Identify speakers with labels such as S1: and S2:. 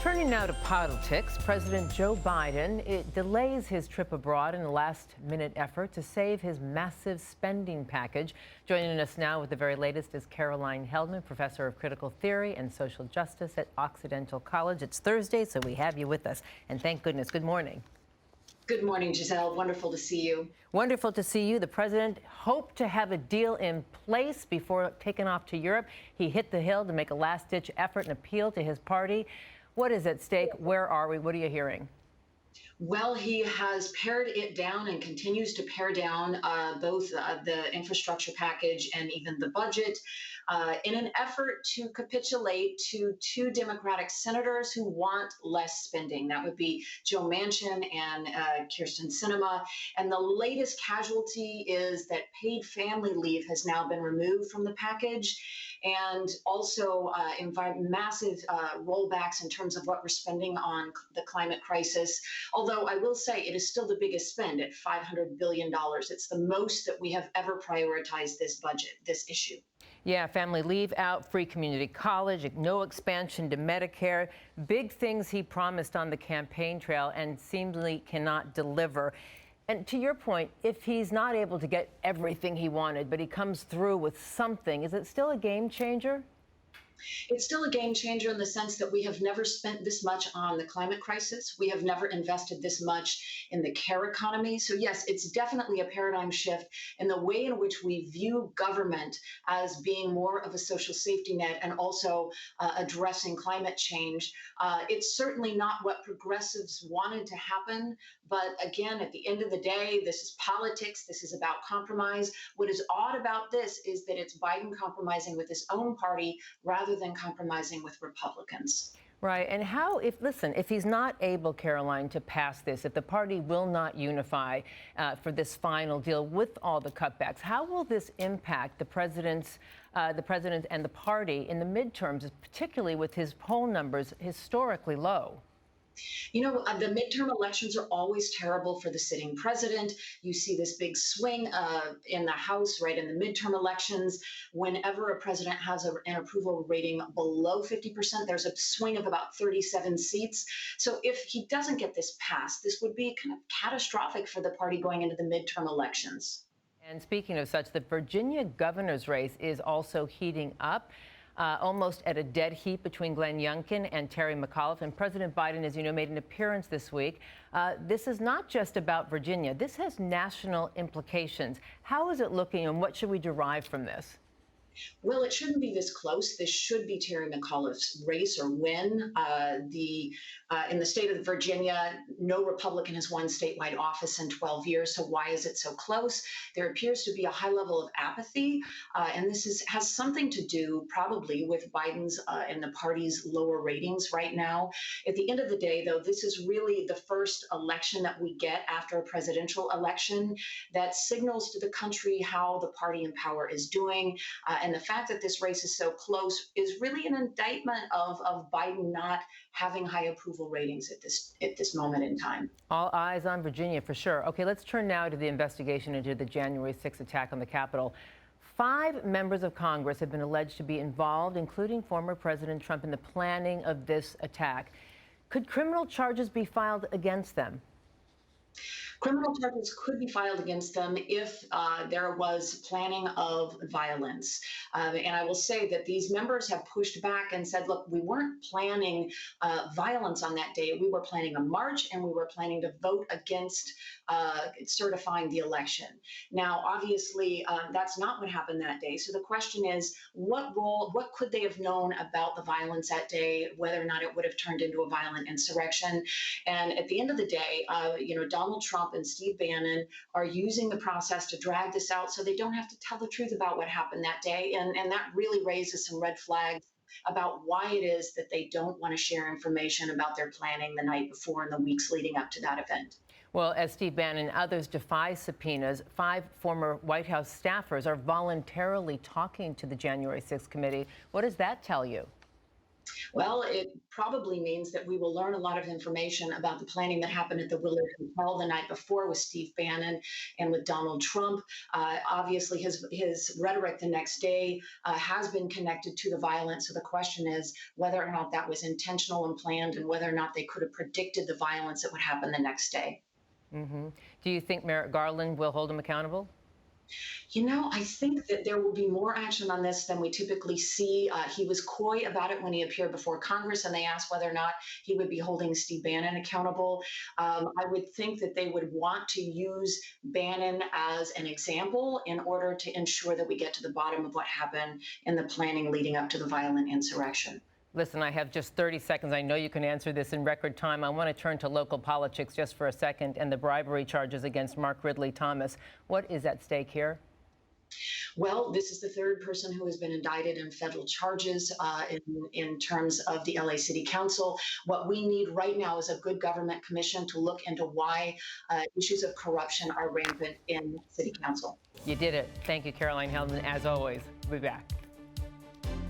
S1: Turning now to politics, President Joe Biden delays his trip abroad in a last-minute effort to save his massive spending package. Joining us now with the very latest is Caroline Heldman, professor of critical theory and social justice at Occidental College. It's Thursday, so we have you with us. And thank goodness. Good morning.
S2: Good morning, Giselle. Wonderful to see you.
S1: Wonderful to see you. The president hoped to have a deal in place before taking off to Europe. He hit the Hill to make a last-ditch effort and appeal to his party. What is at stake? Where are we? What are you hearing?
S2: Well, he has pared it down and continues to pare down both the infrastructure package and even the budget in an effort to capitulate to two Democratic senators who want less spending. That would be Joe Manchin and Kirsten Sinema. And the latest casualty is that paid family leave has now been removed from the package, and also massive rollbacks in terms of what we're spending on the climate crisis. Although I will say it is still the biggest spend at $500 billion. It's the most that we have ever prioritized this budget, this issue.
S1: Yeah, family leave out, free community college, no expansion to Medicare. Big things he promised on the campaign trail and seemingly cannot deliver. And to your point, if he's not able to get everything he wanted, but he comes through with something, is it still a game changer?
S2: It's still a game changer in the sense that we have never spent this much on the climate crisis. We have never invested this much in the care economy. So yes, it's definitely a paradigm shift in the way in which we view government as being more of a social safety net and also addressing climate change. It's certainly not what progressives wanted to happen. But again, at the end of the day, this is politics. This is about compromise. What is odd about this is that it's Biden compromising with his own party rather than compromising with Republicans.
S1: Right. And how, if he's not able, Caroline, to pass this, if the party will not unify for this final deal with all the cutbacks, how will this impact the president and the party in the midterms, particularly with his poll numbers historically low?
S2: You know, the midterm elections are always terrible for the sitting president. You see this big swing in the House, right, in the midterm elections. Whenever a president has an approval rating below 50%, there's a swing of about 37 seats. So if he doesn't get this passed, this would be kind of catastrophic for the party going into the midterm elections.
S1: And speaking of such, the Virginia governor's race is also heating up. Almost at a dead heat between Glenn Youngkin and Terry McAuliffe. And President Biden, as you know, made an appearance this week. This is not just about Virginia. This has national implications. How is it looking, and what should we derive from this?
S2: Well, it shouldn't be this close. This should be Terry McAuliffe's race or win. In the state of Virginia, no Republican has won statewide office in 12 years. So why is it so close? There appears to be a high level of apathy. And this has something to do probably with Biden's and the party's lower ratings right now. At the end of the day, though, this is really the first election that we get after a presidential election that signals to the country how the party in power is doing. And the fact that this race is so close is really an indictment of Biden not having high approval ratings at this moment in time.
S1: All eyes on Virginia for sure. Okay, let's turn now to the investigation into the January 6th attack on the Capitol. 5 members of Congress have been alleged to be involved, including former President Trump, in the planning of this attack. Could criminal charges be filed against them?
S2: Criminal charges could be filed against them if there was planning of violence. And I will say that these members have pushed back and said, look, we weren't planning violence on that day. We were planning a march, and we were planning to vote against certifying the election. Now, obviously, that's not what happened that day. So the question is, what could they have known about the violence that day, whether or not it would have turned into a violent insurrection? And at the end of the day, Donald Trump and Steve Bannon are using the process to drag this out so they don't have to tell the truth about what happened that day. And that really raises some red flags about why it is that they don't want to share information about their planning the night before and the weeks leading up to that event.
S1: Well, as Steve Bannon and others defy subpoenas, 5 former White House staffers are voluntarily talking to the January 6th committee. What does that tell you?
S2: Well, it probably means that we will learn a lot of information about the planning that happened at the Willard Hotel the night before with Steve Bannon and with Donald Trump. Obviously, his rhetoric the next day has been connected to the violence. So the question is whether or not that was intentional and planned, and whether or not they could have predicted the violence that would happen the next day.
S1: Do you think Merrick Garland will hold him accountable?
S2: I think that there will be more action on this than we typically see. He was coy about it when he appeared before Congress, and they asked whether or not he would be holding Steve Bannon accountable. I would think that they would want to use Bannon as an example in order to ensure that we get to the bottom of what happened in the planning leading up to the violent insurrection.
S1: Listen, I have just 30 seconds. I know you can answer this in record time. I want to turn to local politics just for a second and the bribery charges against Mark Ridley Thomas. What is at stake here?
S2: Well, this is the third person who has been indicted in federal charges in terms of the LA City Council. What we need right now is a good government commission to look into why issues of corruption are rampant in City Council.
S1: You did it. Thank you, Caroline Heldman. As always, we'll be back.